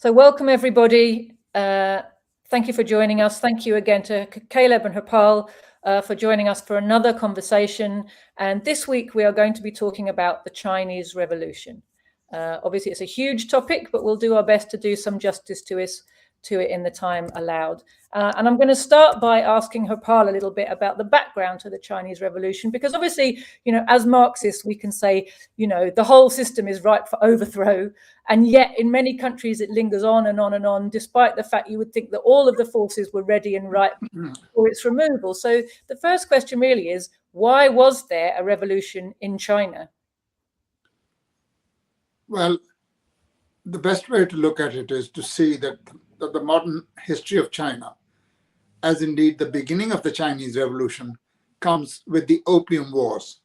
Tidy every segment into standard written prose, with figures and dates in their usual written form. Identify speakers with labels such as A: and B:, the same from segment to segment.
A: So welcome everybody. Thank you for joining us. Thank you again to Caleb and Harpal for joining us for another conversation. And this week we are going to be talking about the Chinese Revolution. Obviously it's a huge topic, but we'll do our best to do some justice to it in the time allowed. And I'm going to start by asking Harpal a little bit about the background to the Chinese Revolution, because obviously, as Marxists, we can say, the whole system is ripe for overthrow. And yet in many countries, it lingers on and on and on, despite the fact you would think that all of the forces were ready and ripe for its removal. So the first question really is, why was there a revolution in China?
B: Well, the best way to look at it is to see that the modern history of China, as indeed the beginning of the Chinese Revolution, comes with the Opium Wars.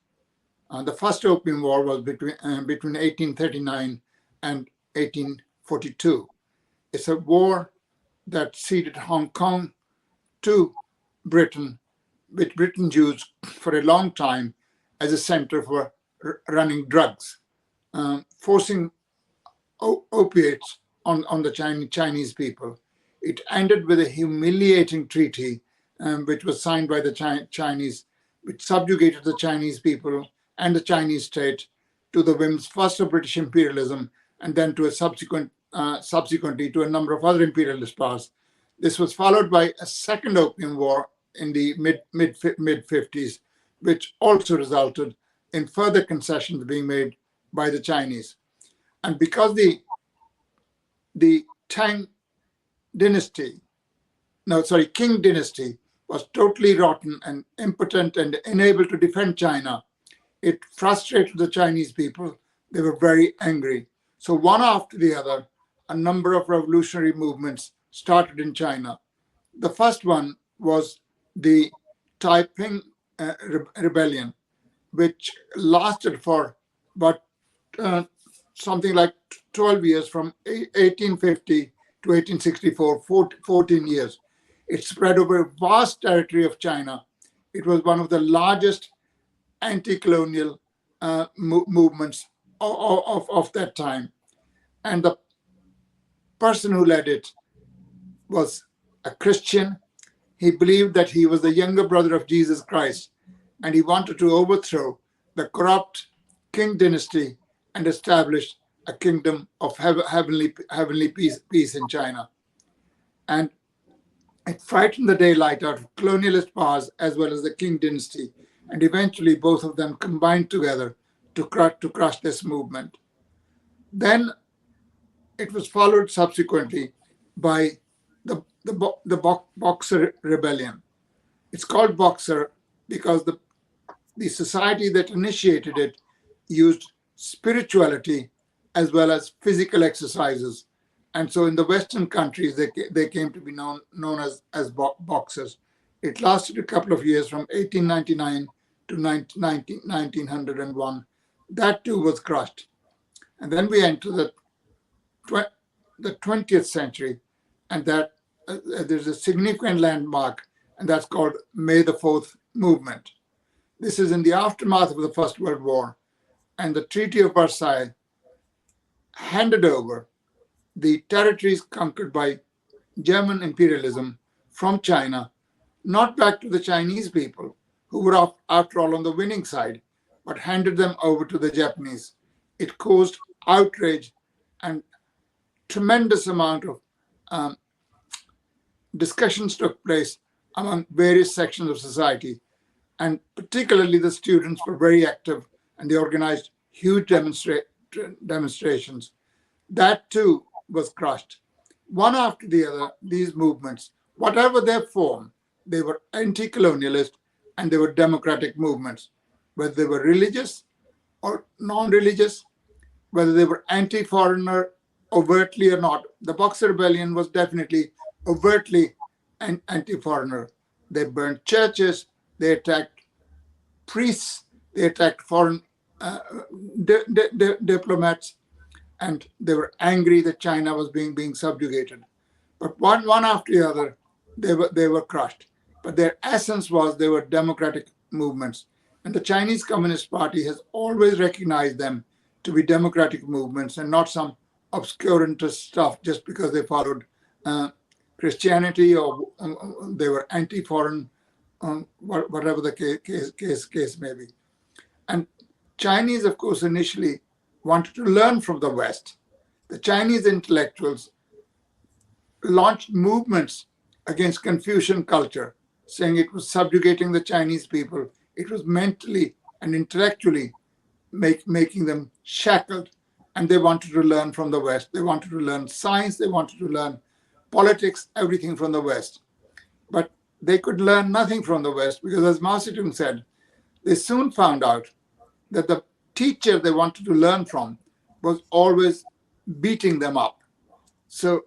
B: The first Opium War was between 1839 and 1842. It's a war that ceded Hong Kong to Britain, which Britain used for a long time as a center for running drugs, forcing opiates on the Chinese people. It ended with a humiliating treaty, which was signed by the Chinese, which subjugated the Chinese people and the Chinese state to the whims first of British imperialism, and then to a subsequently to a number of other imperialist powers. This was followed by a second Opium War in the mid-50s, which also resulted in further concessions being made by the Chinese. And because the Tang dynasty, Qing dynasty, was totally rotten and impotent and unable to defend China, it frustrated the Chinese people. They were very angry. So one after the other, a number of revolutionary movements started in China. The first one was the Taiping Rebellion, which lasted for about something like 12 years, from 1850 to 1864, 14 years. It spread over a vast territory of China. It was one of the largest anti-colonial movements of that time. And the person who led it was a Christian. He believed that he was the younger brother of Jesus Christ, and he wanted to overthrow the corrupt Qing dynasty and establish a kingdom of heavenly peace in China. And it frightened the daylight out of colonialist powers as well as the Qing dynasty, and eventually both of them combined together to crush this movement. Then it was followed subsequently by the Boxer Rebellion. It's called Boxer because the society that initiated it used spirituality as well as physical exercises. And so in the Western countries, they came to be known as Boxers. It lasted a couple of years, from 1899 to 1901. That too was crushed. And then we enter the 20th century, and that there's a significant landmark, and that's called May the 4th movement. This is in the aftermath of the First World War, and the Treaty of Versailles handed over the territories conquered by German imperialism from China, not back to the Chinese people, who were after all on the winning side, but handed them over to the Japanese. It caused outrage, and tremendous amount of discussions took place among various sections of society. And particularly the students were very active, and they organized huge demonstrations. That too was crushed. One after the other, these movements, whatever their form, they were anti-colonialist and they were democratic movements, whether they were religious or non-religious, whether they were anti-foreigner overtly or not. The Boxer Rebellion was definitely overtly anti-foreigner. They burned churches, they attacked priests, they attacked foreign diplomats, and they were angry that China was being subjugated. But one after the other, they were crushed. But their essence was they were democratic movements. And the Chinese Communist Party has always recognized them to be democratic movements and not some obscurantist stuff just because they followed Christianity or they were anti-foreign, whatever the case may be. And Chinese, of course, initially wanted to learn from the West. The Chinese intellectuals launched movements against Confucian culture, saying it was subjugating the Chinese people. It was mentally and intellectually making them shackled, and they wanted to learn from the West. They wanted to learn science, they wanted to learn politics, everything from the West. But they could learn nothing from the West because, as Mao Zedong said, they soon found out that the teacher they wanted to learn from was always beating them up. So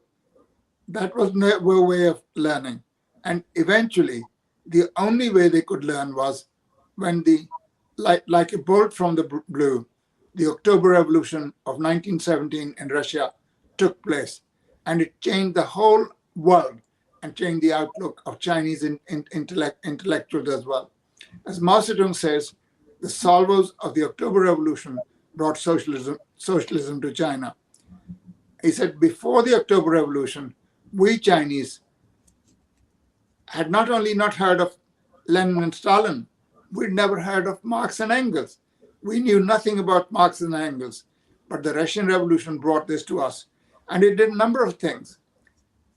B: that was no way of learning. And eventually, the only way they could learn was when like a bolt from the blue, the October Revolution of 1917 in Russia took place. And it changed the whole world and changed the outlook of Chinese intellectuals as well. As Mao Zedong says, the salvos of the October Revolution brought socialism to China. He said, before the October Revolution, we Chinese had not only not heard of Lenin and Stalin, we'd never heard of Marx and Engels. We knew nothing about Marx and Engels, but the Russian Revolution brought this to us. And it did a number of things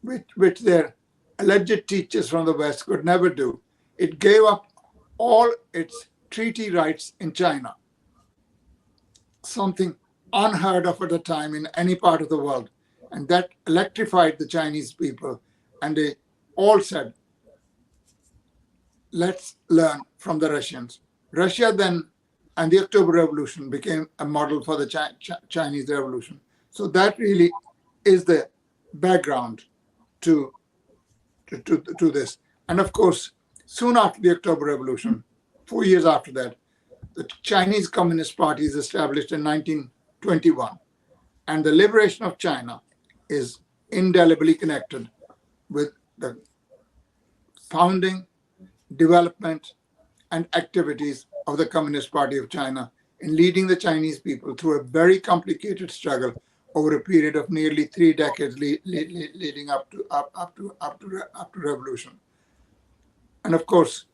B: which their alleged teachers from the West could never do. It gave up all its treaty rights in China, something unheard of at the time in any part of the world. And that electrified the Chinese people. And they all said, let's learn from the Russians. Russia then, and the October Revolution became a model for the Chinese Revolution. So that really is the background to this. And of course, soon after the October Revolution, 4 years after that, the Chinese Communist Party is established in 1921. And the liberation of China is indelibly connected with the founding, development, and activities of the Communist Party of China in leading the Chinese people through a very complicated struggle over a period of nearly 3 decades leading up to revolution. And of course,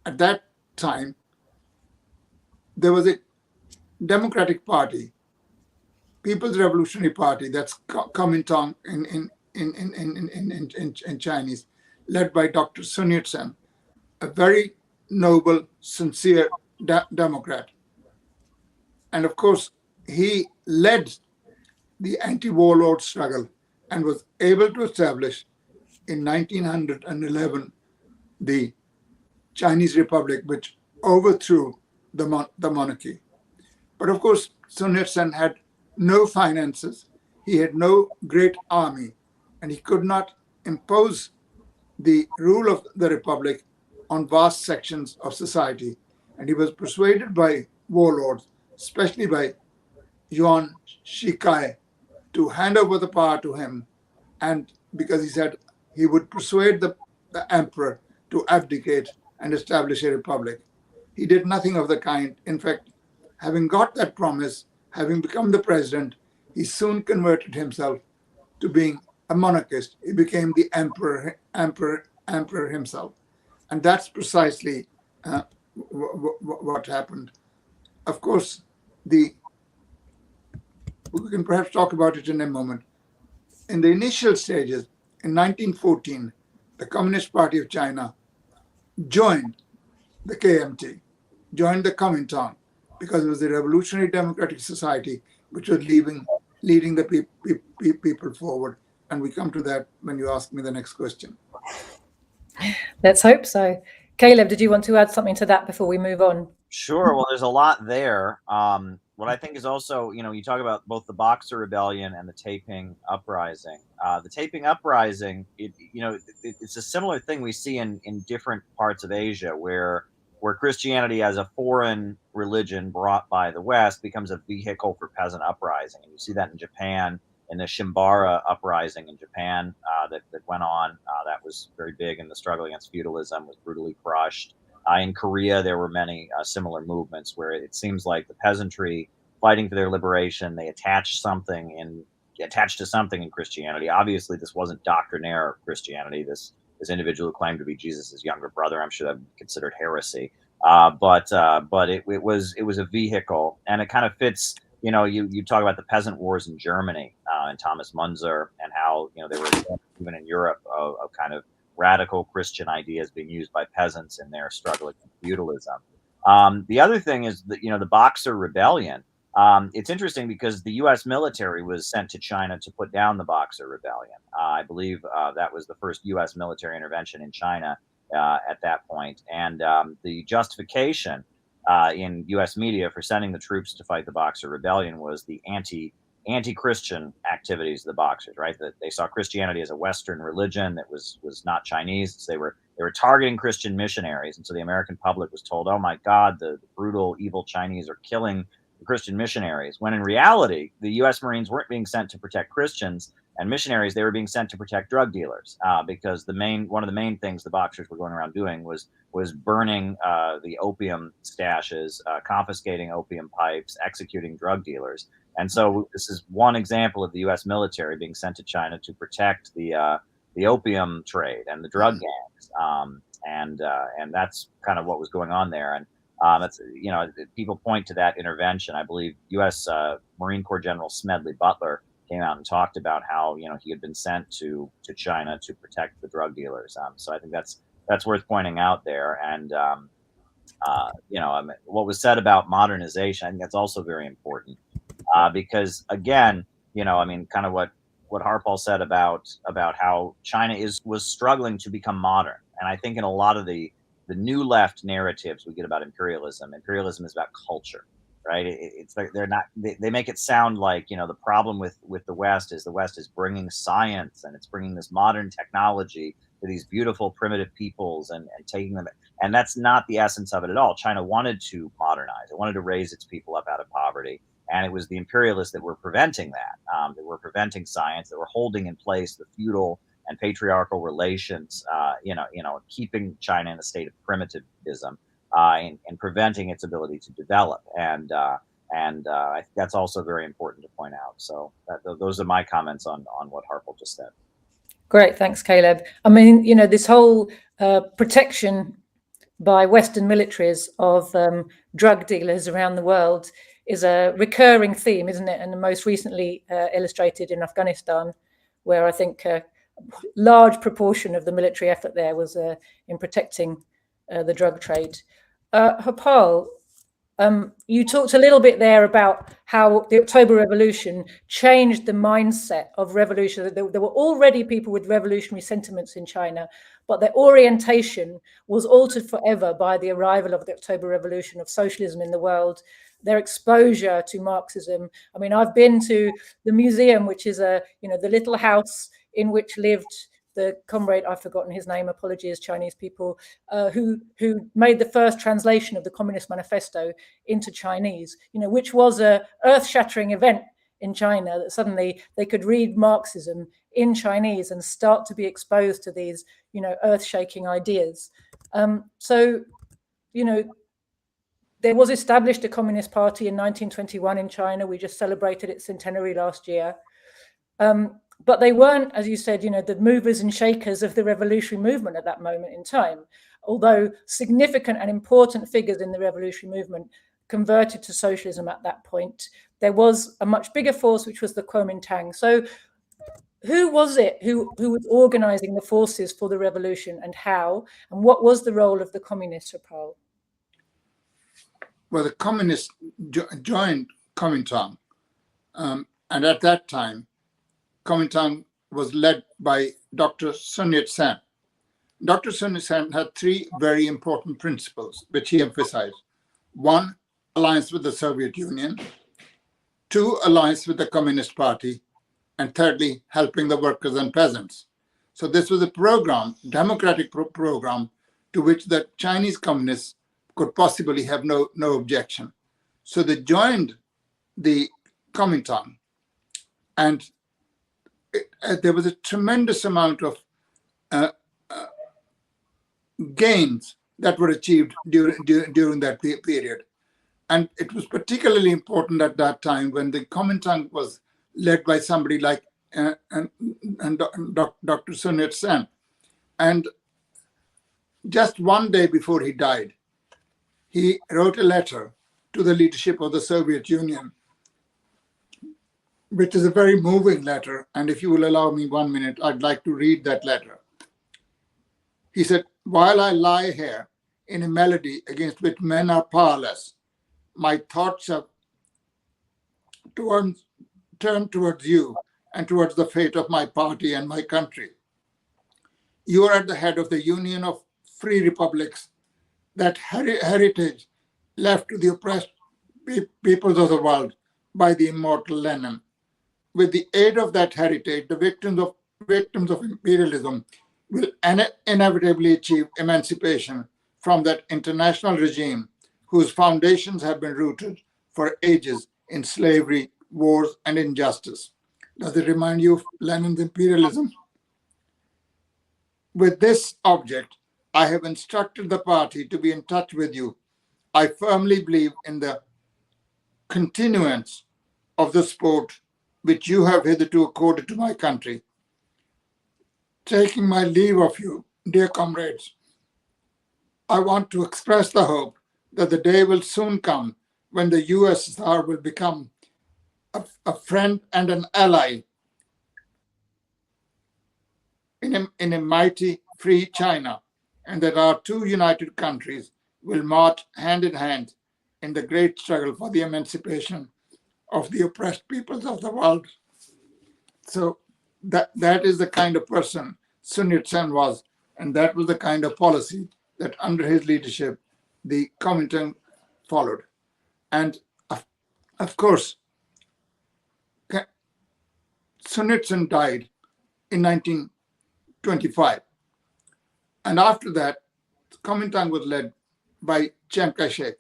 B: at that time, there was a Democratic Party, People's Revolutionary Party, that's Kuomintang in Chinese, led by Dr. Sun Yat-sen, a very noble, sincere Democrat. And of course, he led the anti-warlord struggle and was able to establish in 1911 the Chinese Republic, which overthrew the monarchy. But of course, Sun Yat-sen had no finances, he had no great army, and he could not impose the rule of the Republic on vast sections of society. And he was persuaded by warlords, especially by Yuan Shikai, to hand over the power to him. And because he said he would persuade the emperor to abdicate and establish a republic. He did nothing of the kind. In fact, having got that promise, having become the president, he soon converted himself to being a monarchist. He became the emperor himself. And that's precisely what happened. Of course, we can perhaps talk about it in a moment. In the initial stages, in 1914, the Communist Party of China joined the KMT, joined the Kuomintang, because it was the Revolutionary Democratic Society which was leading the people forward. And we come to that when you ask me the next question.
A: Let's hope so. Caleb, did you want to add something to that before we move on?
C: Sure. Well, there's a lot there. What I think is also, you talk about both the Boxer Rebellion and the Taiping Uprising. The Taiping Uprising, it's a similar thing we see in different parts of Asia, where Christianity as a foreign religion brought by the West becomes a vehicle for peasant uprising. And you see that in Japan, in the Shimbara uprising in Japan that went on. That was very big in the struggle against feudalism, was brutally crushed. In Korea, there were many similar movements where it seems like the peasantry fighting for their liberation. They attached to something in Christianity. Obviously, this wasn't doctrinaire Christianity. This individual who claimed to be Jesus's younger brother, I'm sure that would be considered heresy. But it was a vehicle, and it kind of fits. You talk about the peasant wars in Germany and Thomas Munzer, and how they were even in Europe of kind of radical Christian ideas being used by peasants in their struggle against feudalism. The other thing is that the Boxer Rebellion. It's interesting because the U.S. military was sent to China to put down the Boxer Rebellion. I believe that was the first U.S. military intervention in China at that point. And the justification in U.S. media for sending the troops to fight the Boxer Rebellion was the anti-Christian activities of the Boxers, right? That they saw Christianity as a Western religion that was not Chinese. So they were targeting Christian missionaries, and so the American public was told, "Oh my God, the brutal, evil Chinese are killing the Christian missionaries." When in reality, the U.S. Marines weren't being sent to protect Christians and missionaries; they were being sent to protect drug dealers, because one of the main things the Boxers were going around doing was burning the opium stashes, confiscating opium pipes, executing drug dealers. And so this is one example of the U.S. military being sent to China to protect the opium trade and the drug gangs, and that's kind of what was going on there. And that's people point to that intervention. I believe U.S. Marine Corps General Smedley Butler came out and talked about how he had been sent to China to protect the drug dealers. So I think that's worth pointing out there. And what was said about modernization, I think that's also very important. Because again, kind of what Harpal said about how China was struggling to become modern. And I think in a lot of the new left narratives we get about imperialism is about culture, right? It's like they make it sound like, the problem with the West is bringing science, and it's bringing this modern technology to these beautiful primitive peoples and taking them. And that's not the essence of it at all. China wanted to modernize. It wanted to raise its people up out of poverty. And it was the imperialists that were preventing that. That were preventing science, that were holding in place the feudal and patriarchal relations, keeping China in a state of primitivism, and preventing its ability to develop. And I think that's also very important to point out. So those are my comments on what Harpal just said.
A: Great, thanks, Caleb. I mean, this whole protection by Western militaries of drug dealers around the world is a recurring theme, isn't it? And most recently illustrated in Afghanistan, where I think a large proportion of the military effort there was in protecting the drug trade. Harpal, you talked a little bit there about how the October Revolution changed the mindset of revolution. There were already people with revolutionary sentiments in China, but their orientation was altered forever by the arrival of the October Revolution, of socialism in the world, their exposure to Marxism. I mean, I've been to the museum, which is the little house in which lived the comrade, I've forgotten his name, apologies, Chinese people, who made the first translation of the Communist Manifesto into Chinese, which was a earth-shattering event in China, that suddenly they could read Marxism in Chinese and start to be exposed to these, earth-shaking ideas. There was established a Communist Party in 1921 in China. We just celebrated its centenary last year. But they weren't, as you said, the movers and shakers of the revolutionary movement at that moment in time. Although significant and important figures in the revolutionary movement converted to socialism at that point, there was a much bigger force, which was the Kuomintang. So who was it who was organizing the forces for the revolution, and how? And what was the role of the communists, Harpal?
B: Well, the communists joined Kuomintang, and at that time, Kuomintang was led by Dr. Sun Yat-sen. Dr. Sun Yat-sen had three very important principles, which he emphasized. One, alliance with the Soviet Union. Two, alliance with the Communist Party. And thirdly, helping the workers and peasants. So this was a program, democratic program, to which the Chinese communists could possibly have no objection. So they joined the Kuomintang, and there was a tremendous amount of gains that were achieved during that period. And it was particularly important at that time when the Kuomintang was led by somebody like Dr. Sun Yat-sen. And just one day before he died, he wrote a letter to the leadership of the Soviet Union, which is a very moving letter. And if you will allow me 1 minute, I'd like to read that letter. He said, "While I lie here in a melody against which men are powerless, my thoughts have turned towards you and towards the fate of my party and my country. You are at the head of the Union of Free Republics, that heritage left to the oppressed peoples of the world by the immortal Lenin. With the aid of that heritage, the victims of imperialism will inevitably achieve emancipation from that international regime whose foundations have been rooted for ages in slavery, wars, and injustice." Does it remind you of Lenin's imperialism? With this object, I have instructed the party to be in touch with you. I firmly believe in the continuance of the support which you have hitherto accorded to my country. Taking my leave of you, dear comrades, I want to express the hope that the day will soon come when the USSR will become a friend and an ally in a mighty free China, and that our two united countries will march hand in hand in the great struggle for the emancipation of the oppressed peoples of the world. So that is the kind of person Sun Yat-sen was, and that was the kind of policy that under his leadership the Kuomintang followed. And of course, Sun Yat-sen died in 1925. And after that, Kuomintang was led by Chiang Kai-shek.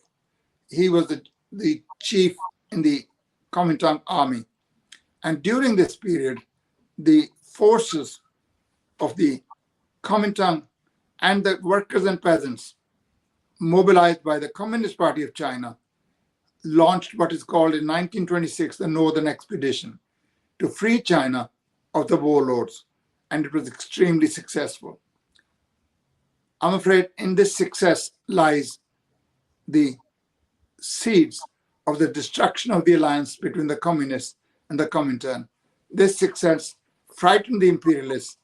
B: He was the chief in the Kuomintang army. And during this period, the forces of the Kuomintang and the workers and peasants, mobilized by the Communist Party of China, launched what is called in 1926 the Northern Expedition to free China of the warlords. And it was extremely successful. I'm afraid in this success lies the seeds of the destruction of the alliance between the communists and the Kuomintang. This success frightened the imperialists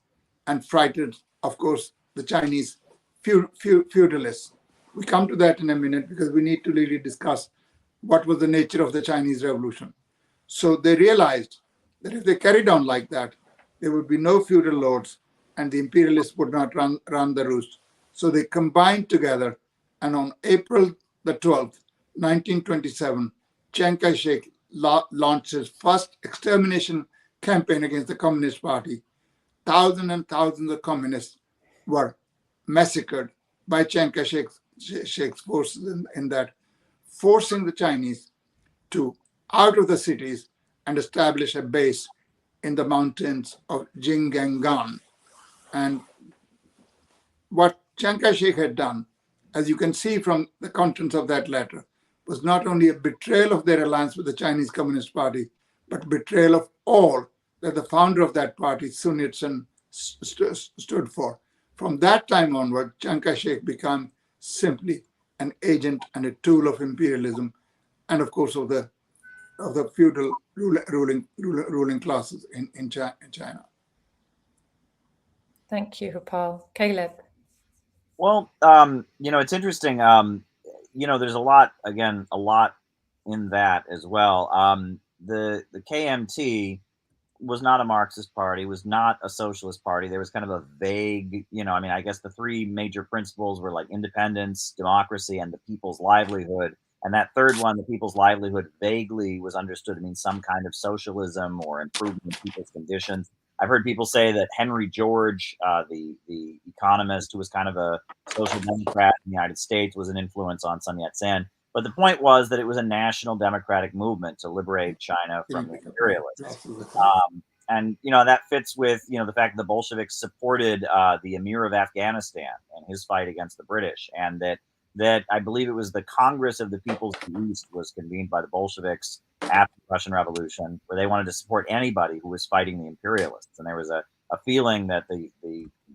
B: and frightened, of course, the Chinese feudalists. We come to that in a minute because we need to really discuss what was the nature of the Chinese Revolution. So they realized that if they carried on like that, there would be no feudal lords and the imperialists would not run the roost. So they combined together, and on April the 12th, 1927, Chiang Kai-shek launched his first extermination campaign against the Communist Party. Thousands and thousands of communists were massacred by Chiang Kai-shek's forces in that, forcing the Chinese to out of the cities and establish a base in the mountains of Jinganggan. And what Chiang Kai-shek had done, as you can see from the contents of that letter, was not only a betrayal of their alliance with the Chinese Communist Party, but betrayal of all that the founder of that party, Sun Yat-sen, stood for. From that time onward, Chiang Kai-shek became simply an agent and a tool of imperialism, and of course of the feudal ruling classes in China.
A: Thank you, Harpal. Caleb.
C: Well, it's interesting. There's a lot in that as well. The KMT was not a Marxist party, was not a socialist party. There was kind of a vague, I guess the three major principles were like independence, democracy, and the people's livelihood. And that third one, the people's livelihood, vaguely was understood to mean some kind of socialism or improvement in people's conditions. I've heard people say that Henry George, the economist who was kind of a social democrat in the United States, was an influence on Sun Yat-sen. But the point was that it was a national democratic movement to liberate China from the imperialists. And that fits with the fact that the Bolsheviks supported the Emir of Afghanistan and his fight against the British, and that that I believe it was the Congress of the Peoples of the East was convened by the Bolsheviks after the Russian Revolution, where they wanted to support anybody who was fighting the imperialists. And there was a feeling that the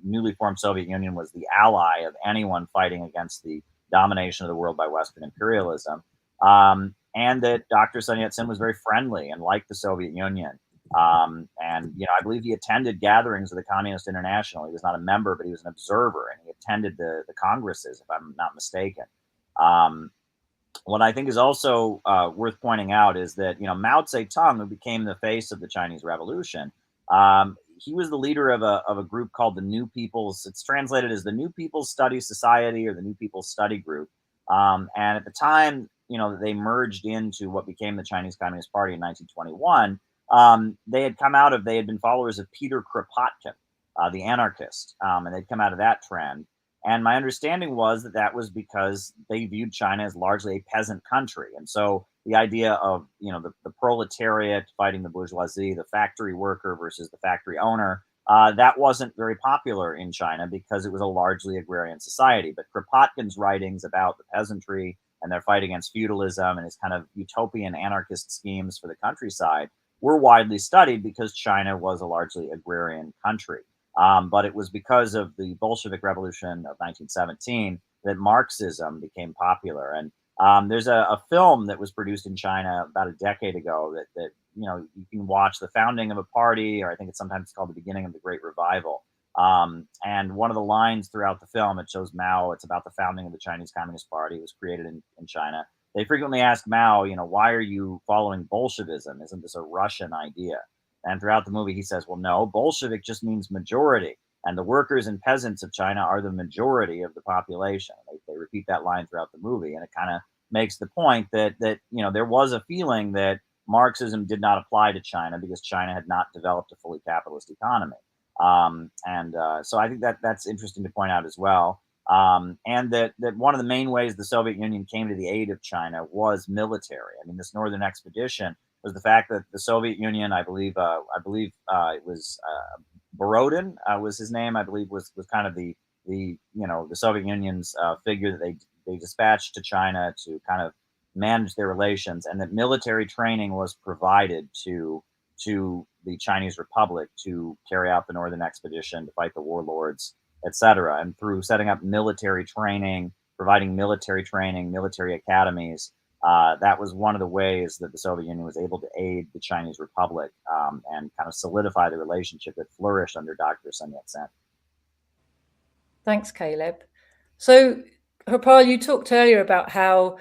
C: newly formed Soviet Union was the ally of anyone fighting against the domination of the world by Western imperialism. And that Dr. Sun Yat-sen was very friendly and liked the Soviet Union. And, you know, I believe he attended gatherings of the Communist International. He was not a member, but he was an observer, and he attended the congresses, if I'm not mistaken. What I think is also worth pointing out is that, you know, Mao Zedong, who became the face of the Chinese Revolution, he was the leader of a group called the New People's, it's translated as the New People's Study Society or the New People's Study Group. And at the time, you know, they merged into what became the Chinese Communist Party in 1921. They had been followers of Peter Kropotkin, the anarchist, and they'd come out of that trend. And my understanding was that that was because they viewed China as largely a peasant country. And so the idea of, you know, the proletariat fighting the bourgeoisie, the factory worker versus the factory owner, that wasn't very popular in China because it was a largely agrarian society. But Kropotkin's writings about the peasantry and their fight against feudalism and his kind of utopian anarchist schemes for the countryside were widely studied because China was a largely agrarian country. But it was because of the Bolshevik Revolution of 1917 that Marxism became popular. And there's a film that was produced in China about a decade ago that you know, you can watch, the founding of a party, or I think it's sometimes called the beginning of the Great Revival. And one of the lines throughout the film, it shows Mao. It's about the founding of the Chinese Communist Party. It was created in China. They frequently ask Mao, you know, why are you following Bolshevism? Isn't this a Russian idea? And throughout the movie, he says, well, no, Bolshevik just means majority. And the workers and peasants of China are the majority of the population. They repeat that line throughout the movie. And it kind of makes the point that, you know, there was a feeling that Marxism did not apply to China because China had not developed a fully capitalist economy. So I think that's interesting to point out as well. And that one of the main ways the Soviet Union came to the aid of China was military. I mean, this Northern Expedition was the fact that the Soviet Union, I believe it was Borodin was his name. I believe was kind of the you know, the Soviet Union's figure that they dispatched to China to kind of manage their relations, and that military training was provided to the Chinese Republic to carry out the Northern Expedition, to fight the warlords, etc. And through setting up military training, providing military training, military academies, that was one of the ways that the Soviet Union was able to aid the Chinese Republic and kind of solidify the relationship that flourished under Dr. Sun Yat-sen.
A: Thanks, Caleb. So, Harpal, you talked earlier about how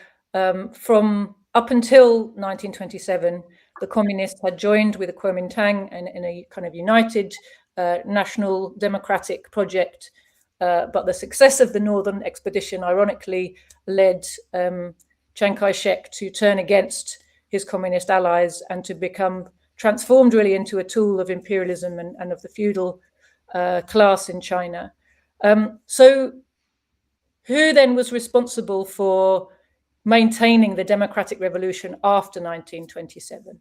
A: from up until 1927, the communists had joined with the Kuomintang and in a kind of united national democratic project. But the success of the Northern Expedition, ironically, led Chiang Kai-shek to turn against his communist allies and to become transformed really into a tool of imperialism and of the feudal class in China. So who then was responsible for maintaining the democratic revolution after 1927?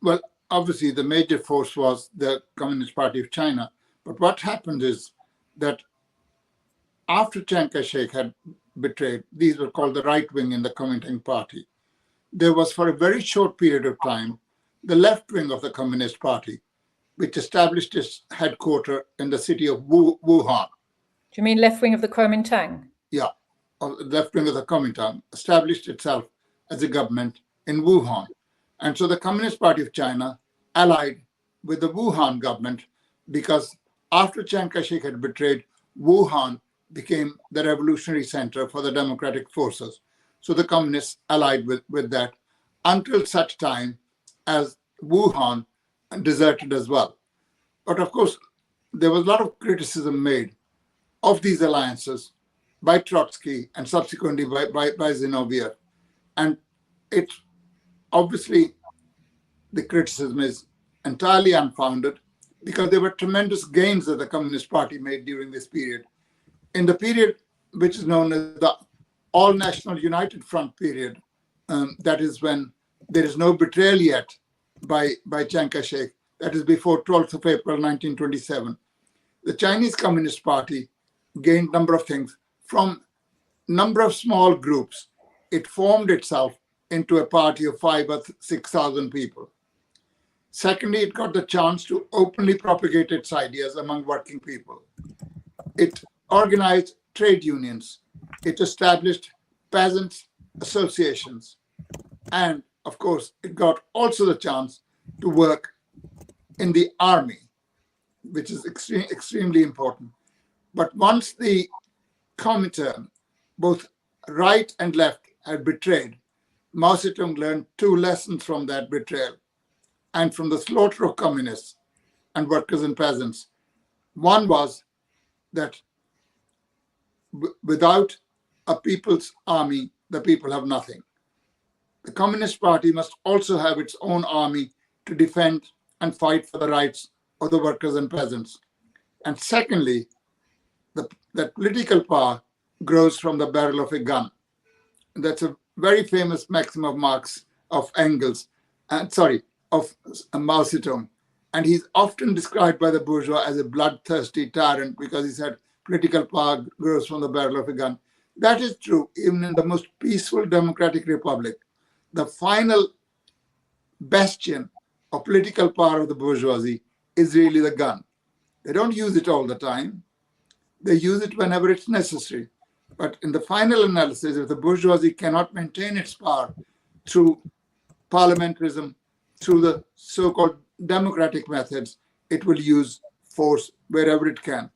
B: Well, obviously, the major force was the Communist Party of China. But what happened is that after Chiang Kai-shek had betrayed, these were called the right wing in the Kuomintang Party, there was for a very short period of time the left wing of the Communist Party, which established its headquarters in the city of Wuhan.
A: Do you mean left wing of the Kuomintang?
B: Yeah, left wing of the Kuomintang established itself as a government in Wuhan. And so the Communist Party of China allied with the Wuhan government because after Chiang Kai-shek had betrayed, Wuhan became the revolutionary center for the democratic forces. So the communists allied with that until such time as Wuhan deserted as well. But of course, there was a lot of criticism made of these alliances by Trotsky and subsequently by Zinoviev. And it's obviously, the criticism is entirely unfounded because there were tremendous gains that the Communist Party made during this period. In the period which is known as the All-National United Front period, that is when there is no betrayal yet by Chiang Kai-shek, that is before 12th of April 1927, the Chinese Communist Party gained a number of things from number of small groups, it formed itself into a party of 5,000 or 6,000 people. Secondly, it got the chance to openly propagate its ideas among working people. It organized trade unions. It established peasants' associations. And of course, it got also the chance to work in the army, which is extremely important. But once the Comintern, both right and left, had betrayed, Mao Zedong learned two lessons from that betrayal and from the slaughter of communists and workers and peasants. One was that without a people's army, the people have nothing. The Communist Party must also have its own army to defend and fight for the rights of the workers and peasants. And secondly, that political power grows from the barrel of a gun. That's a very famous maxim of Marx, of Engels, of Mao Zedong. And he's often described by the bourgeois as a bloodthirsty tyrant because he said political power grows from the barrel of a gun. That is true even in the most peaceful democratic republic. The final bastion of political power of the bourgeoisie is really the gun. They don't use it all the time. They use it whenever it's necessary. But in the final analysis, if the bourgeoisie cannot maintain its power through parliamentarism, through the so-called democratic methods, it will use force wherever it can.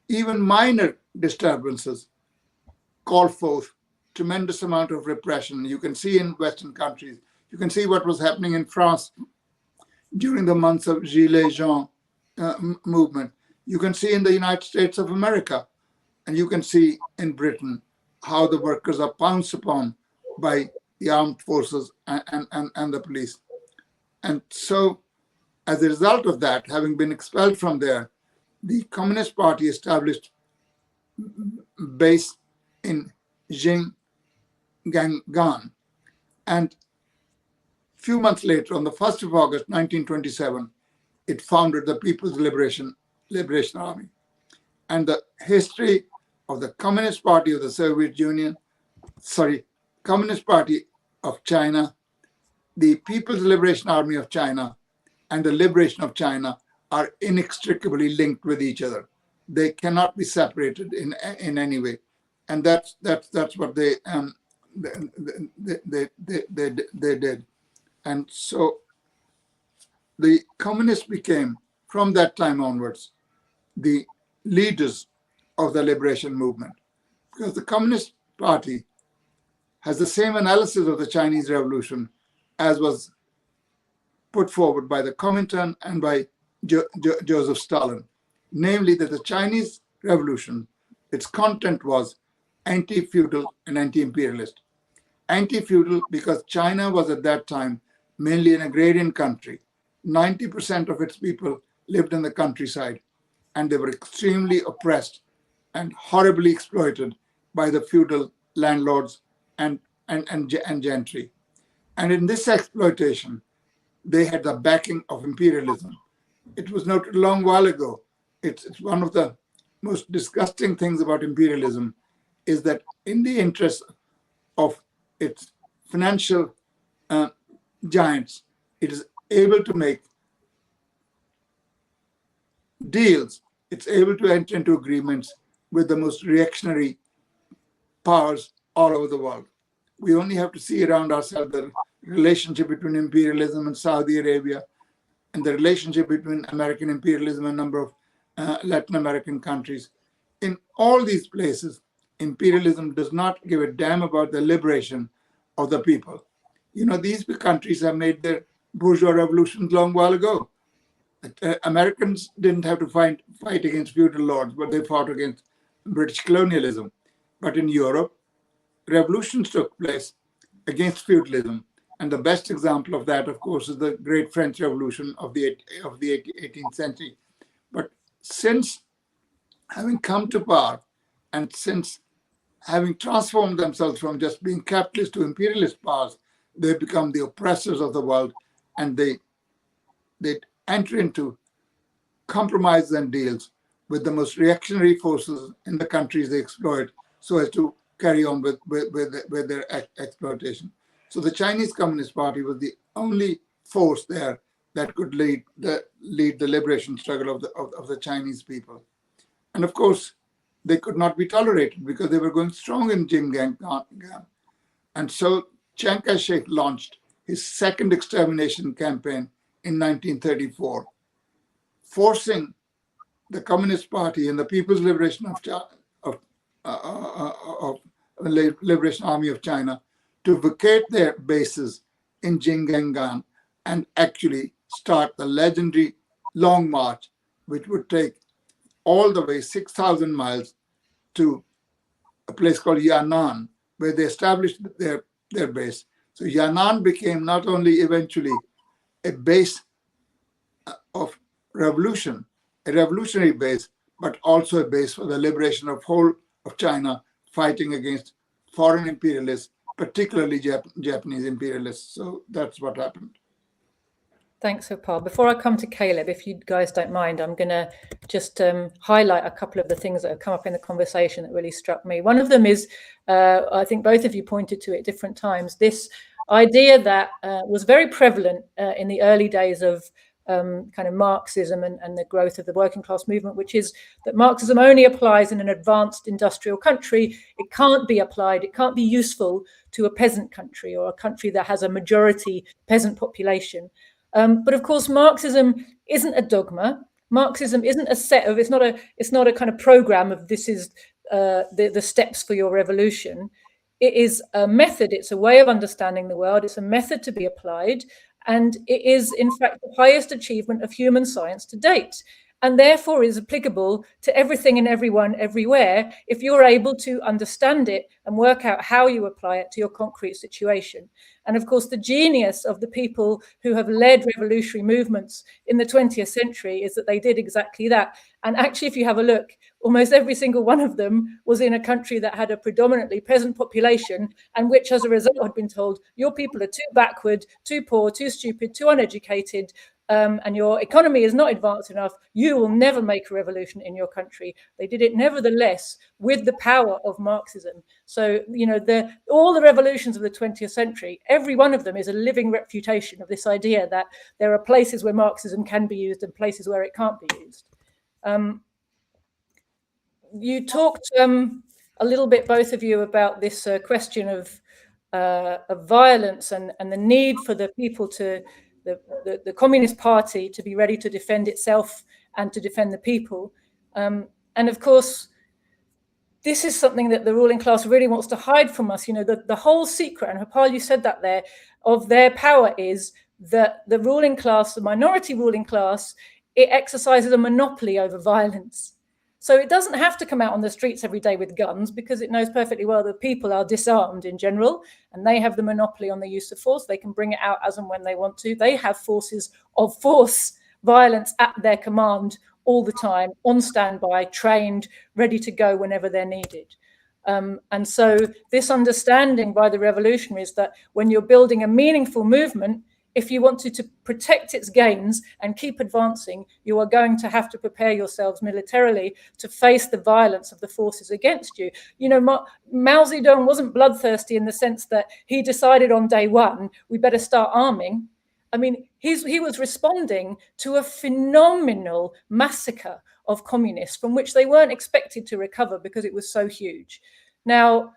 B: Even minor disturbances call forth tremendous amount of repression. You can see in Western countries. You can see what was happening in France during the months of Gilets jaunes movement. You can see in the United States of America, and you can see in Britain how the workers are pounced upon by the armed forces and the police. And so, as a result of that, having been expelled from there, the Communist Party established base in Xinjiang. And a few months later, on the 1st of August, 1927, it founded the People's Liberation Army. And the history of the Communist Party of the Soviet Union, Communist Party of China, the People's Liberation Army of China, and the liberation of China are inextricably linked with each other. They cannot be separated in any way, and that's what they did. And so the communists became, from that time onwards, the leaders of the liberation movement, because the Communist Party has the same analysis of the Chinese Revolution as was put forward by the Comintern and by Joseph Stalin, namely that the Chinese Revolution, its content was anti-feudal and anti-imperialist. Anti-feudal because China was at that time mainly an agrarian country. 90% of its people lived in the countryside, and they were extremely oppressed and horribly exploited by the feudal landlords and gentry. And in this exploitation, they had the backing of imperialism. It was noted a long while ago. It's one of the most disgusting things about imperialism is that in the interest of its financial giants, it is able to make deals. It's able to enter into agreements with the most reactionary powers all over the world. We only have to see around ourselves the relationship between imperialism and Saudi Arabia, and the relationship between American imperialism and a number of Latin American countries. In all these places, imperialism does not give a damn about the liberation of the people. You know, these countries have made their bourgeois revolutions long while ago. Americans didn't have to fight against feudal lords, but they fought against British colonialism. But in Europe, revolutions took place against feudalism. And the best example of that, of course, is the Great French Revolution of the 18th century. But since having come to power and since having transformed themselves from just being capitalist to imperialist powers, they become the oppressors of the world, and they enter into compromises and deals with the most reactionary forces in the countries they exploit so as to carry on with their exploitation. So the Chinese Communist Party was the only force there that could lead the liberation struggle of the Chinese people. And of course, they could not be tolerated because they were going strong in Xinjiang. And so Chiang Kai-shek launched his second extermination campaign in 1934, forcing the Communist Party and the People's Liberation Liberation Army of China to vacate their bases in Xinjiang and actually start the legendary Long March, which would take all the way 6,000 miles to a place called Yan'an, where they established their base. So Yan'an became not only eventually a base of revolution, a revolutionary base, but also a base for the liberation of whole of China, fighting against foreign imperialists, particularly Japanese imperialists. So that's what happened.
A: Thanks, Harpal. Before I come to Caleb, if you guys don't mind, I'm going to just highlight a couple of the things that have come up in the conversation that really struck me. One of them is, I think both of you pointed to it at different times, this idea that was very prevalent in the early days of kind of Marxism and the growth of the working class movement, which is that Marxism only applies in an advanced industrial country. It can't be applied, it can't be useful to a peasant country or a country that has a majority peasant population. But of course, Marxism isn't a dogma. Marxism isn't a set of, it's not a kind of program of this is the steps for your revolution. It is a method, it's a way of understanding the world, it's a method to be applied, and it is in fact the highest achievement of human science to date, and therefore is applicable to everything and everyone everywhere if you're able to understand it and work out how you apply it to your concrete situation. And of course, the genius of the people who have led revolutionary movements in the 20th century is that they did exactly that. And actually, if you have a look, almost every single one of them was in a country that had a predominantly peasant population, and which as a result had been told, your people are too backward, too poor, too stupid, too uneducated, and your economy is not advanced enough, you will never make a revolution in your country. They did it nevertheless with the power of Marxism. So, you know, all the revolutions of the 20th century, every one of them is a living refutation of this idea that there are places where Marxism can be used and places where it can't be used. You talked a little bit, both of you, about this question of violence and the need for the people to, the Communist Party to be ready to defend itself and to defend the people. And of course, this is something that the ruling class really wants to hide from us. You know, the whole secret, and Harpal, you said that there, of their power is that the ruling class, the minority ruling class, it exercises a monopoly over violence. So it doesn't have to come out on the streets every day with guns, because it knows perfectly well that people are disarmed in general, and they have the monopoly on the use of force. They can bring it out as and when they want to. They have forces of force, violence at their command all the time, on standby, trained, ready to go whenever they're needed. And so this understanding by the revolutionaries that when you're building a meaningful movement, if you want to protect its gains and keep advancing, you are going to have to prepare yourselves militarily to face the violence of the forces against you. You know, Mao Zedong wasn't bloodthirsty in the sense that he decided on day one, we better start arming. I mean, he was responding to a phenomenal massacre of communists from which they weren't expected to recover because it was so huge. Now,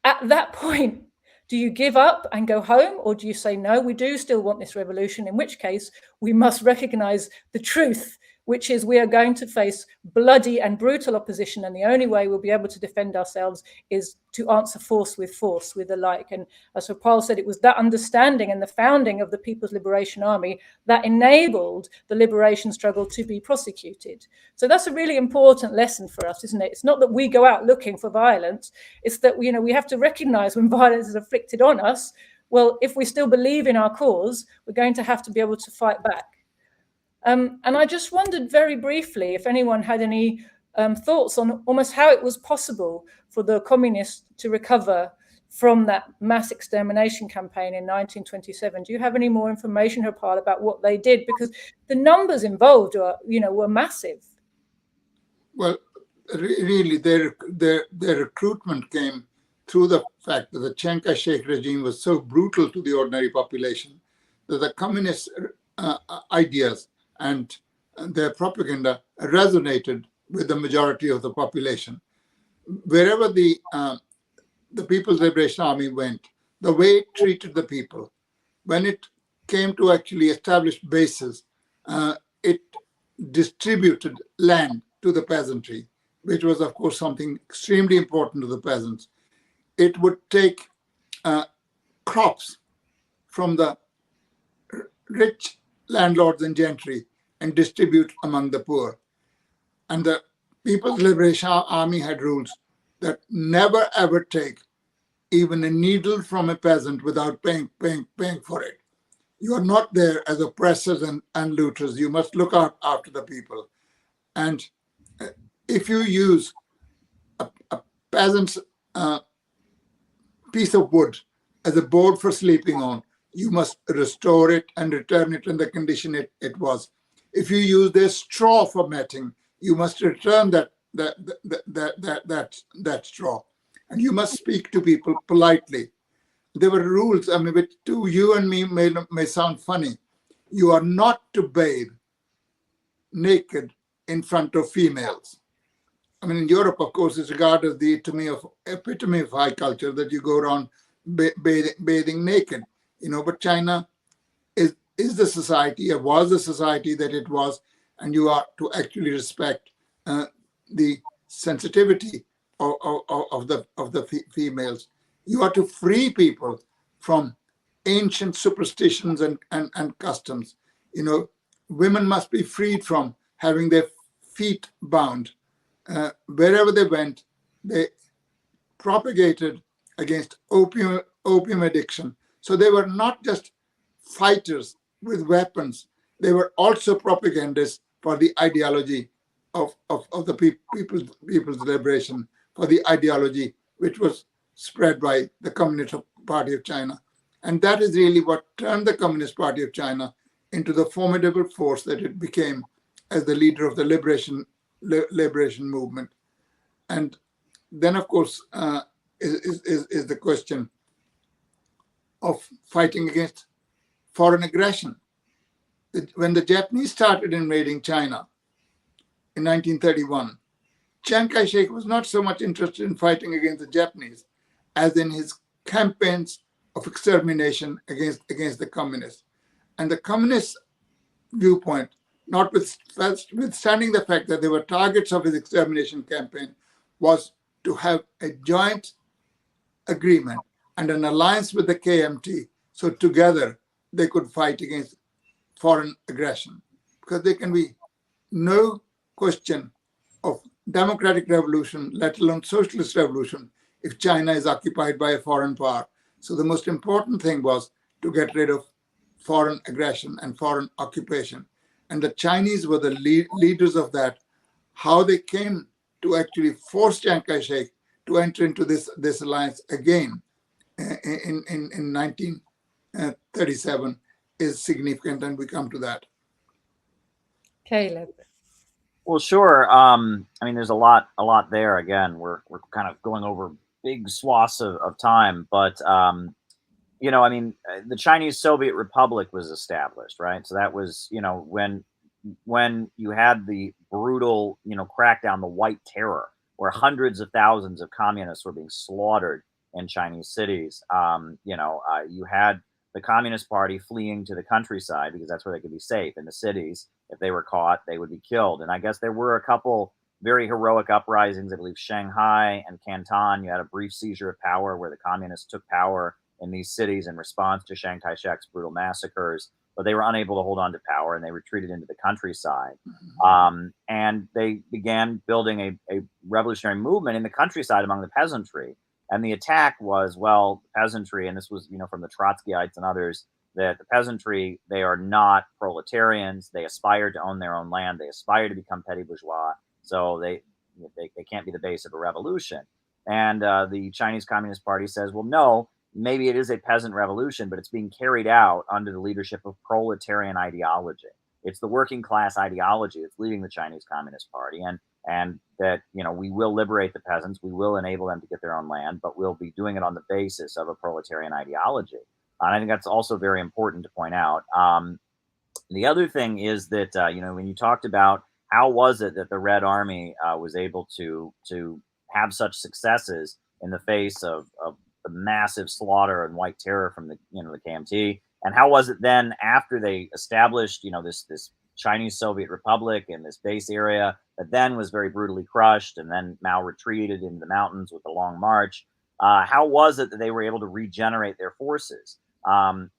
A: at that point, do you give up and go home, or do you say, no, we do still want this revolution, in which case we must recognize the truth, which is we are going to face bloody and brutal opposition, and the only way we'll be able to defend ourselves is to answer force, with the like. And as Harpal said, it was that understanding and the founding of the People's Liberation Army that enabled the liberation struggle to be prosecuted. So that's a really important lesson for us, isn't it? It's not that we go out looking for violence, it's that, you know, we have to recognize when violence is inflicted on us. Well, if we still believe in our cause, we're going to have to be able to fight back. And I just wondered very briefly if anyone had any thoughts on almost how it was possible for the communists to recover from that mass extermination campaign in 1927. Do you have any more information, Harpal, about what they did? Because the numbers involved were massive.
B: Well, really, their recruitment came through the fact that the Chiang Kai-shek regime was so brutal to the ordinary population that the communist ideas and their propaganda resonated with the majority of the population. Wherever the People's Liberation Army went, the way it treated the people, when it came to actually establish bases, it distributed land to the peasantry, which was, of course, something extremely important to the peasants. It would take crops from the rich landlords and gentry and distribute among the poor. And the People's Liberation Army had rules that never ever take even a needle from a peasant without paying for it. You are not there as oppressors and looters. You must look out after the people. And if you use a peasant's piece of wood as a board for sleeping on, you must restore it and return it in the condition it was. If you use their straw for matting, you must return that straw. And you must speak to people politely. There were rules, I mean, which to you and me may sound funny. You are not to bathe naked in front of females. I mean, in Europe, of course, it's regarded as the epitome of high culture that you go around bathing naked. But China is the society, or was the society that it was, and you are to actually respect the sensitivity of the females. You are to free people from ancient superstitions and customs. Women must be freed from having their feet bound. Wherever they went, they propagated against opium addiction. So they were not just fighters with weapons, they were also propagandists for the ideology of the people's liberation, for the ideology which was spread by the Communist Party of China. And that is really what turned the Communist Party of China into the formidable force that it became as the leader of the liberation movement. And then, of course, is the question of fighting against foreign aggression. When the Japanese started invading China in 1931, Chiang Kai-shek was not so much interested in fighting against the Japanese as in his campaigns of extermination against the communists. And the communist viewpoint, notwithstanding the fact that they were targets of his extermination campaign, was to have a joint agreement and an alliance with the KMT, so together they could fight against foreign aggression. Because there can be no question of democratic revolution, let alone socialist revolution, if China is occupied by a foreign power. So the most important thing was to get rid of foreign aggression and foreign occupation. And the Chinese were the leaders of that. How they came to actually force Chiang Kai-shek to enter into this alliance again in 1937 is significant, and we come to that.
A: Caleb.
C: Well, sure. I mean, there's a lot there. Again, we're kind of going over big swaths of time, but I mean, the Chinese Soviet Republic was established, right? So that was, when you had the brutal, crackdown, the White Terror, where hundreds of thousands of communists were being slaughtered in Chinese cities. You had the Communist Party fleeing to the countryside because that's where they could be safe. In the cities, if they were caught, they would be killed. And I guess there were a couple very heroic uprisings. I believe Shanghai and Canton, you had a brief seizure of power where the communists took power in these cities in response to Chiang Kai-shek's brutal massacres, but they were unable to hold on to power and they retreated into the countryside. And they began building a revolutionary movement in the countryside among the peasantry. And the attack was, well, peasantry, and this was, from the Trotskyites and others, that the peasantry, they are not proletarians. They aspire to own their own land. They aspire to become petty bourgeois. So they can't be the base of a revolution. And the Chinese Communist Party says, well, no, maybe it is a peasant revolution, but it's being carried out under the leadership of proletarian ideology. It's the working class ideology that's leading the Chinese Communist Party. And and that, you know, we will liberate the peasants, we will enable them to get their own land, but we'll be doing it on the basis of a proletarian ideology. And I think that's also very important to point out. The other thing is that, you know, when you talked about how was it that the Red Army was able to have such successes in the face of the massive slaughter and white terror from the, you know, the KMT, and how was it then after they established, you know, this Chinese Soviet Republic in this base area that then was very brutally crushed, and then Mao retreated into the mountains with a long march. How was it that they were able to regenerate their forces? And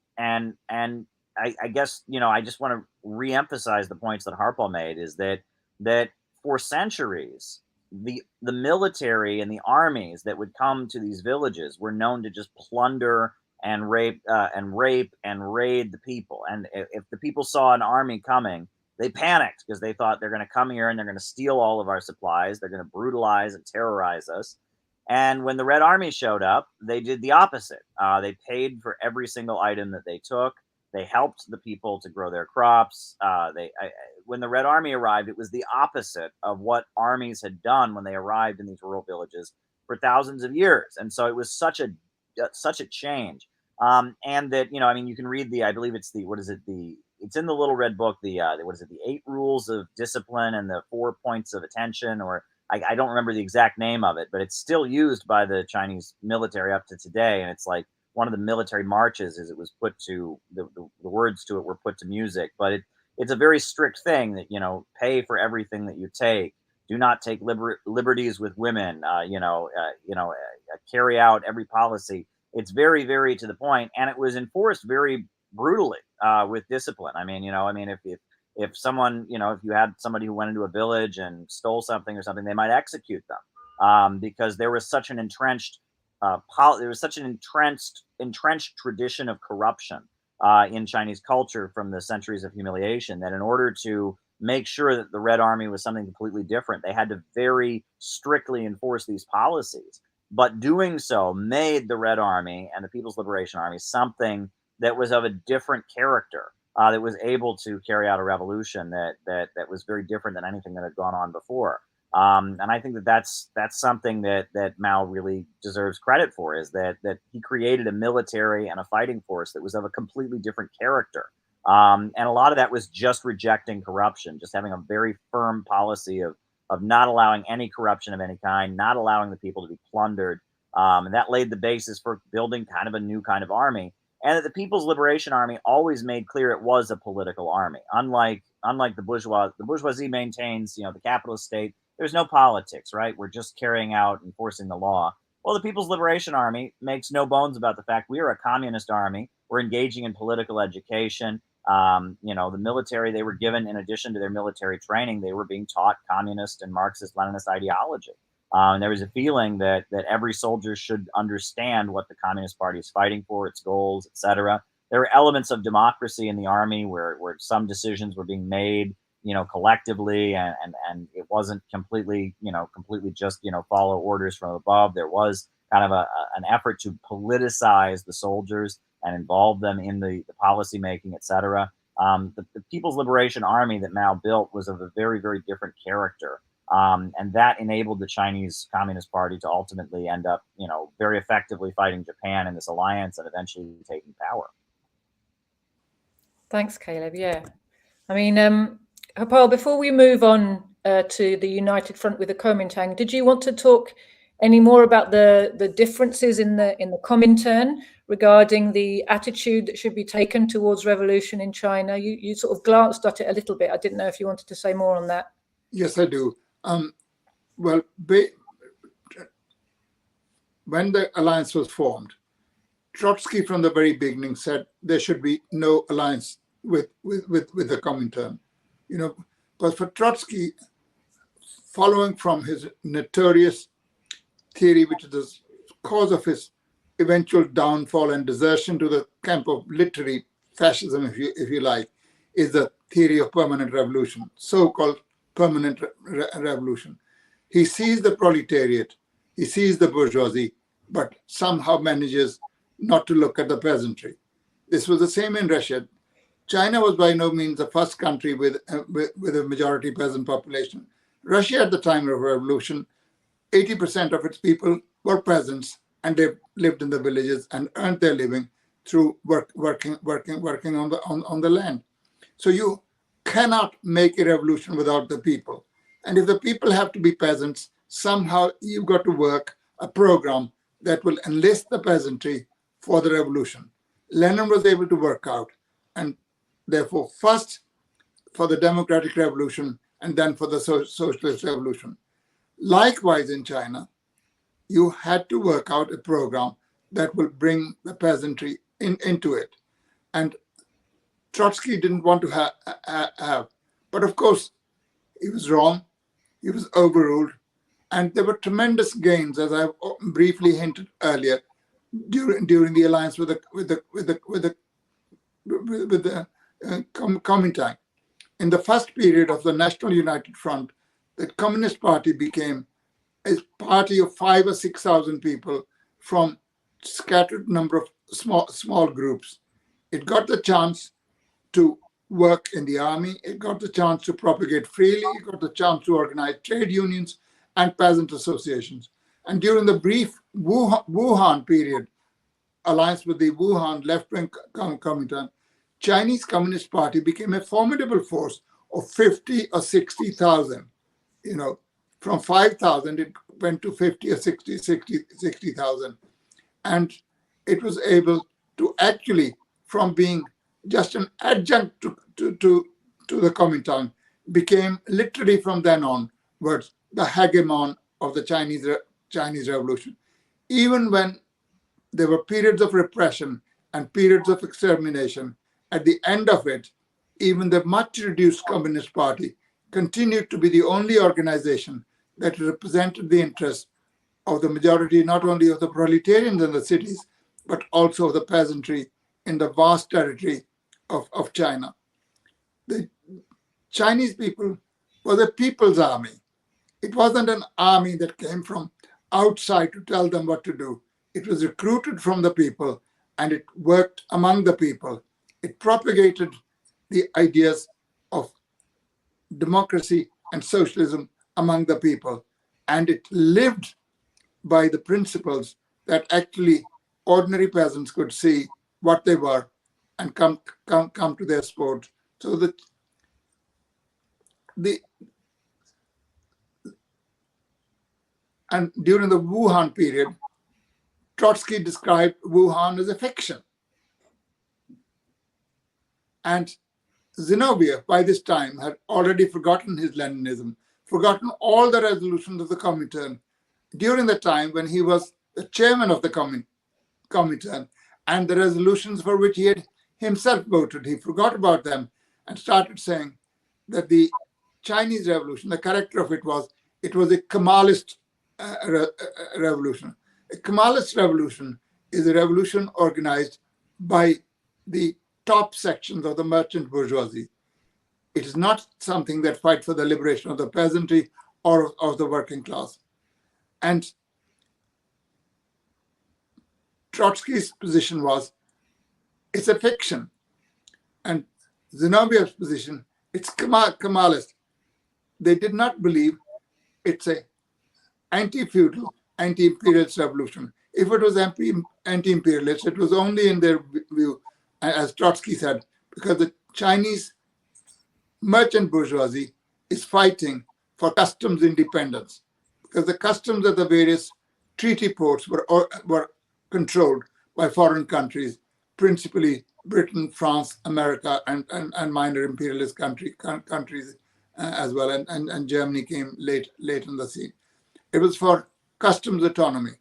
C: I guess, you know, I just want to reemphasize the points that Harpal made, is that for centuries the military and the armies that would come to these villages were known to just plunder and rape and raid the people. And if the people saw an army coming, they panicked because they thought they're going to come here and they're going to steal all of our supplies. They're going to brutalize and terrorize us. And when the Red Army showed up, they did the opposite. They paid for every single item that they took. They helped the people to grow their crops. When the Red Army arrived, it was the opposite of what armies had done when they arrived in these rural villages for thousands of years. And so it was such a change. And that, you know, I mean, you can read I believe it's it's in the little red book, the 8 rules of discipline and the 4 points of attention, or I don't remember the exact name of it, but it's still used by the Chinese military up to today. And it's like one of the military marches, is it was put to the words to it were put to music, but it's a very strict thing that, you know, pay for everything that you take. Do not take liberties with women. Carry out every policy. It's very, very to the point, and it was enforced very brutally with discipline. I mean, if someone, you know, if you had somebody who went into a village and stole something or something, they might execute them because there was such an entrenched entrenched tradition of corruption in Chinese culture from the centuries of humiliation, that in order to make sure that the Red Army was something completely different, they had to very strictly enforce these policies. But doing so made the Red Army and the People's Liberation Army something that was of a different character, that was able to carry out a revolution that was very different than anything that had gone on before. And I think that's something that Mao really deserves credit for, is that he created a military and a fighting force that was of a completely different character. And a lot of that was just rejecting corruption, just having a very firm policy of not allowing any corruption of any kind, not allowing the people to be plundered. And that laid the basis for building kind of a new kind of army. And that the People's Liberation Army always made clear it was a political army. Unlike the bourgeoisie maintains, you know, the capitalist state, there's no politics, right? We're just carrying out, enforcing the law. Well, the People's Liberation Army makes no bones about the fact we are a communist army. We're engaging in political education. You know, the military, they were given, in addition to their military training, they were being taught communist and Marxist-Leninist ideology. And there was a feeling that every soldier should understand what the Communist Party is fighting for, its goals, etc. There were elements of democracy in the army where some decisions were being made, you know, collectively, and it wasn't completely just, you know, follow orders from above. There was kind of an effort to politicize the soldiers and involve them in the policy making, etc. The People's Liberation Army that Mao built was of a very, very different character. And that enabled the Chinese Communist Party to ultimately end up, you know, very effectively fighting Japan in this alliance and eventually taking power.
A: Thanks, Caleb. Yeah. I mean, Harpal, before we move on to the United Front with the Kuomintang, did you want to talk any more about the differences in the Kuomintang regarding the attitude that should be taken towards revolution in China? You sort of glanced at it a little bit. I didn't know if you wanted to say more on that.
B: Yes, I do. Well, when the alliance was formed, Trotsky from the very beginning said there should be no alliance with the Kuomintang. You know, but for Trotsky, following from his notorious theory, which is the cause of his eventual downfall and desertion to the camp of literary fascism, if you like, is the theory of permanent revolution, so-called permanent revolution. He sees the proletariat, he sees the bourgeoisie, but somehow manages not to look at the peasantry. This was the same in Russia. China was by no means the first country with a majority peasant population. Russia at the time of the revolution, 80% of its people were peasants, and they lived in the villages and earned their living through working on the land. So you cannot make a revolution without the people. And if the people have to be peasants, somehow you've got to work a program that will enlist the peasantry for the revolution. Lenin was able to work out, and therefore first for the democratic revolution and then for the socialist revolution. Likewise in China, you had to work out a program that will bring the peasantry into it. And Trotsky didn't want to have. But of course, he was wrong. He was overruled. And there were tremendous gains, as I briefly hinted earlier, during the alliance with the Kuomintang. In the first period of the National United Front, the Communist Party became a party of 5,000 or 6,000 people from scattered number of small groups. It got the chance to work in the army. It got the chance to propagate freely. It got the chance to organize trade unions and peasant associations. And during the brief Wuhan period, alliance with the Wuhan left-wing Kuomintang, Chinese Communist Party became a formidable force of 50 or 60,000. You know, from 5,000, it went to 50 or 60,000. And it was able to actually, from being just an adjunct to the Kuomintang, became literally from then onwards the hegemon of the Chinese Revolution. Even when there were periods of repression and periods of extermination, at the end of it, even the much reduced Communist Party continued to be the only organization that represented the interests of the majority, not only of the proletarians in the cities, but also of the peasantry in the vast territory of China. The Chinese people were the people's army. It wasn't an army that came from outside to tell them what to do. It was recruited from the people, and it worked among the people. It propagated the ideas of democracy and socialism among the people, and it lived by the principles that actually ordinary peasants could see what they were and come to their support. So that and during the Wuhan period, Trotsky described Wuhan as a fiction. And Zinoviev, by this time, had already forgotten his Leninism, forgotten all the resolutions of the Comintern during the time when he was the chairman of the Comintern, and the resolutions for which he had himself voted. He forgot about them and started saying that the Chinese Revolution, the character of it was a Kemalist revolution. A Kemalist revolution is a revolution organized by the top sections of the merchant bourgeoisie. It is not something that fights for the liberation of the peasantry or of the working class. And Trotsky's position was, it's a fiction. And Zinoviev's position, it's Kemalist. They did not believe it's a anti-feudal, anti-imperialist revolution. If it was anti-imperialist, it was only in their view, as Trotsky said, because the Chinese merchant bourgeoisie is fighting for customs independence, because the customs at the various treaty ports were controlled by foreign countries, principally Britain, France, America, and minor imperialist countries as well, and Germany came late in the scene. It was for customs autonomy.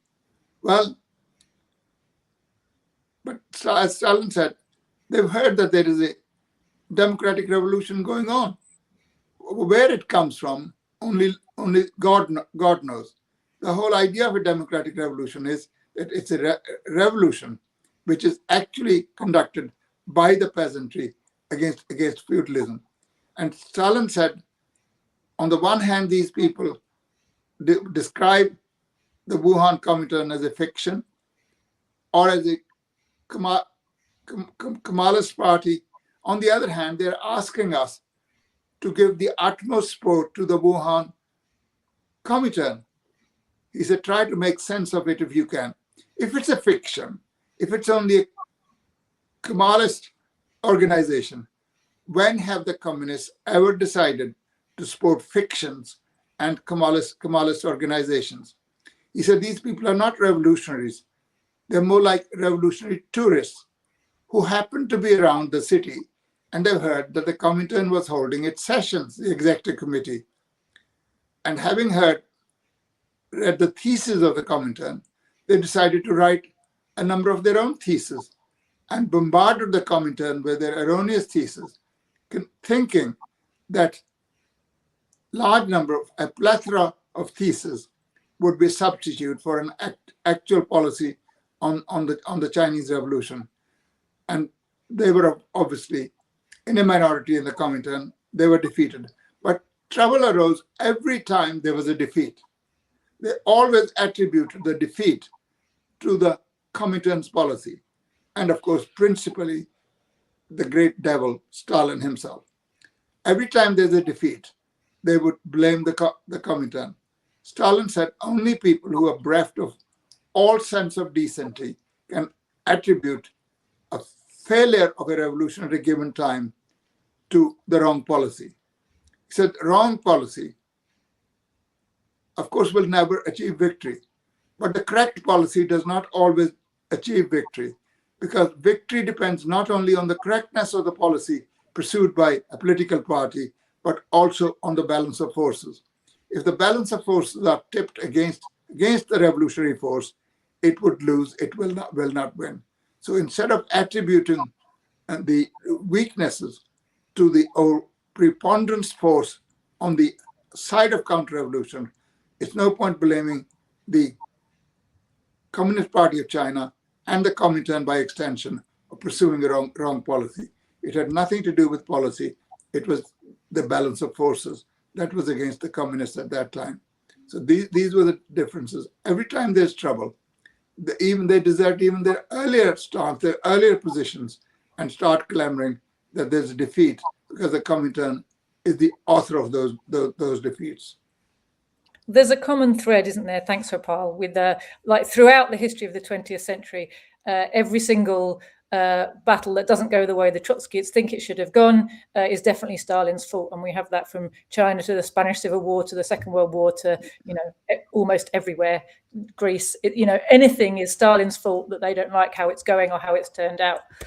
B: Well, but as Stalin said, they've heard that there is a democratic revolution going on. Where it comes from, only God knows. The whole idea of a democratic revolution is that it's a revolution which is actually conducted by the peasantry against feudalism. And Stalin said, on the one hand, these people describe the Wuhan Comintern as a fiction or as a Kemalist party. On the other hand, they're asking us to give the utmost support to the Wuhan Comintern, he said, try to make sense of it if you can. If it's a fiction, if it's only a Kemalist organization, when have the communists ever decided to support fictions and Kemalist organizations? He said, these people are not revolutionaries. They're more like revolutionary tourists who happen to be around the city, and they've heard that the Comintern was holding its sessions, the executive committee. And having read the thesis of the Comintern, they decided to write a number of their own theses and bombarded the Comintern with their erroneous theses, thinking that a plethora of theses would be a substitute for an actual policy on the Chinese Revolution. And they were obviously in a minority in the Comintern. They were defeated. But trouble arose every time there was a defeat. They always attributed the defeat to the Comintern's policy. And of course, principally, the great devil, Stalin himself. Every time there's a defeat, they would blame the Comintern. Stalin said only people who are bereft of all sense of decency can attribute a failure of a revolution at a given time to the wrong policy. He said wrong policy, of course, will never achieve victory. But the correct policy does not always achieve victory, because victory depends not only on the correctness of the policy pursued by a political party, but also on the balance of forces. If the balance of forces are tipped against the revolutionary force, it would lose, it will not win. So instead of attributing the weaknesses to the preponderance force on the side of counter-revolution, it's no point blaming the Communist Party of China and the Comintern by extension of pursuing the wrong policy. It had nothing to do with policy. It was the balance of forces that was against the communists at that time. So these were the differences. Every time there's trouble, they desert even their earlier stance, their earlier positions, and start clamoring that there's a defeat because the Comintern is the author of those defeats.
A: There's a common thread, isn't there? Thanks, Harpal, with like throughout the history of the 20th century, every single battle that doesn't go the way the Trotskyists think it should have gone is definitely Stalin's fault. And we have that from China to the Spanish Civil War to the Second World War to, almost everywhere, Greece, anything is Stalin's fault that they don't like how it's going or how it's turned out.